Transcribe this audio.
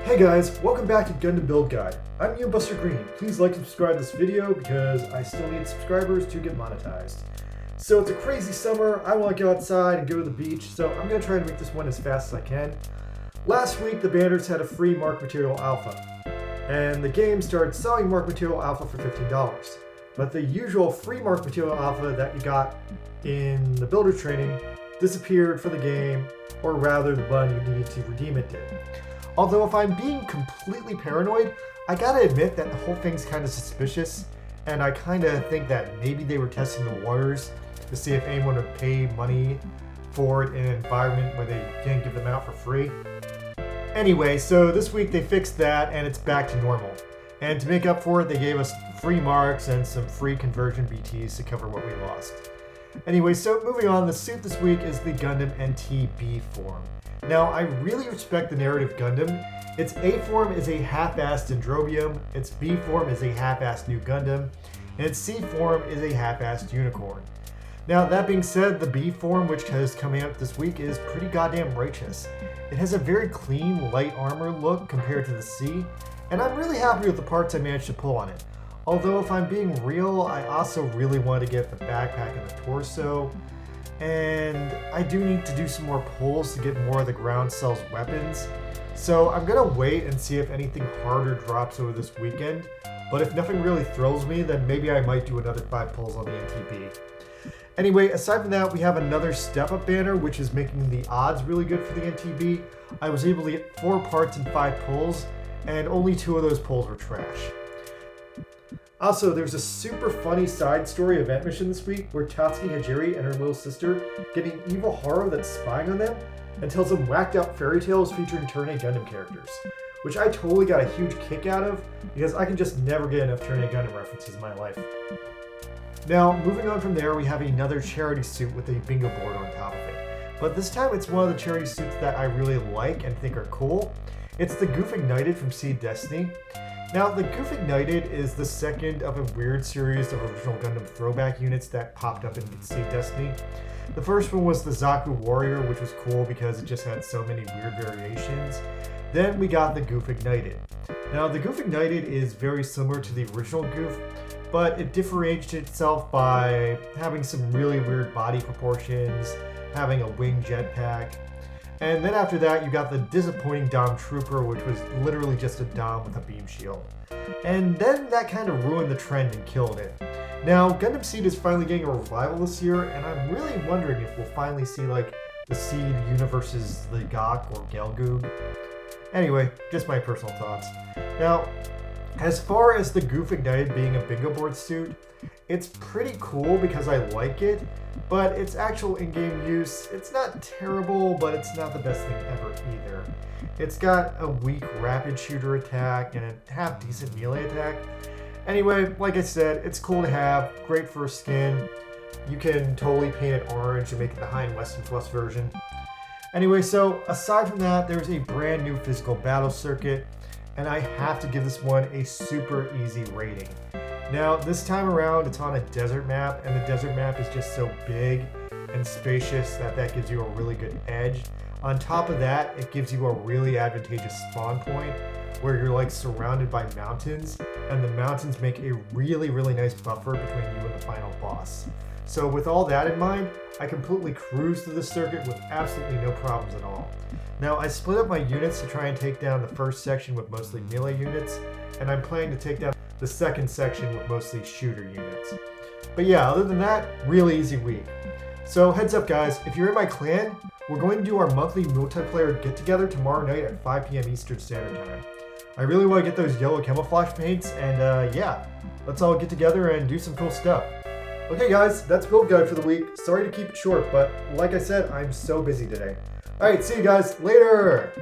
Hey guys, welcome back to Gundam Build Guide. I'm you, Buster Green. Please like and subscribe to this video because I still need subscribers to get monetized. So it's a crazy summer, I want to go outside and go to the beach, so I'm going to try to make this one as fast as I can. Last week the banners had a free Mark Material Alpha, and the game started selling Mark Material Alpha for $15. But the usual free Mark Material Alpha that you got in the builder training disappeared for the game, or rather the button you needed to redeem it did. Although if I'm being completely paranoid, I gotta admit that the whole thing's kind of suspicious, and I kind of think that maybe they were testing the waters to see if anyone would pay money for it in an environment where they can't give them out for free. Anyway, so this week they fixed that and it's back to normal. And to make up for it, they gave us free marks and some free conversion BTs to cover what we lost. Anyway, so moving on, the suit this week is the Gundam NT-B form. Now, I really respect the narrative Gundam. Its A form is a half-assed Dendrobium, its B form is a half-assed New Gundam, and its C form is a half-assed Unicorn. Now, that being said, the B form, which is coming out this week, is pretty goddamn righteous. It has a very clean, light armor look compared to the C, and I'm really happy with the parts I managed to pull on it. Although, if I'm being real, I also really want to get the backpack and the torso. And I do need to do some more pulls to get more of the ground cells weapons. So I'm gonna wait and see if anything harder drops over this weekend. But if nothing really thrills me, then maybe I might do another 5 pulls on the NTB. Anyway, aside from that, we have another step-up banner, which is making the odds really good for the NTB. I was able to get 4 parts and 5 pulls, and only 2 of those pulls were trash. Also, there's a super funny side story event mission this week where Tatsuki Hajiri and her little sister get an evil horror that's spying on them and tells them whacked out fairy tales featuring Turn A Gundam characters, which I totally got a huge kick out of because I can just never get enough Turn A Gundam references in my life. Now, moving on from there, we have another charity suit with a bingo board on top of it. But this time it's one of the charity suits that I really like and think are cool. It's the Goof Ignited from Seed Destiny. Now, the Goof Ignited is the second of a weird series of original Gundam throwback units that popped up in Seed Destiny. The first one was the Zaku Warrior, which was cool because it just had so many weird variations. Then we got the Goof Ignited. Now, the Goof Ignited is very similar to the original Goof, but it differentiated itself by having some really weird body proportions, having a wing jetpack. And then after that, you got the disappointing Dom Trooper, which was literally just a Dom with a beam shield. And then that kind of ruined the trend and killed it. Now, Gundam Seed is finally getting a revival this year, and I'm really wondering if we'll finally see like the Seed universes the Gok or Gelgoog. Anyway, just my personal thoughts. Now, as far as the Goof Ignited being a bingo board suit, it's pretty cool because I like it, but its actual in-game use, it's not terrible, but it's not the best thing ever either. It's got a weak rapid shooter attack and a half-decent melee attack. Anyway, like I said, it's cool to have, great for skin. You can totally paint it orange and make it the Hein Weston Plus version. Anyway, so aside from that, there's a brand new physical battle circuit, and I have to give this one a super easy rating. Now, this time around, it's on a desert map, and the desert map is just so big and spacious that gives you a really good edge. On top of that, it gives you a really advantageous spawn point where you're like surrounded by mountains, and the mountains make a really, really nice buffer between you and the final boss. So with all that in mind, I completely cruised through the circuit with absolutely no problems at all. Now, I split up my units to try and take down the first section with mostly melee units, and I'm planning to take down the second section with mostly shooter units. But yeah, other than that, really easy week. So heads up guys, if you're in my clan, we're going to do our monthly multiplayer get-together tomorrow night at 5 p.m. Eastern Standard Time. I really want to get those yellow camouflage paints, and yeah, let's all get together and do some cool stuff. Okay guys, that's Build Guide for the week. Sorry to keep it short, but like I said, I'm so busy today. Alright, see you guys later!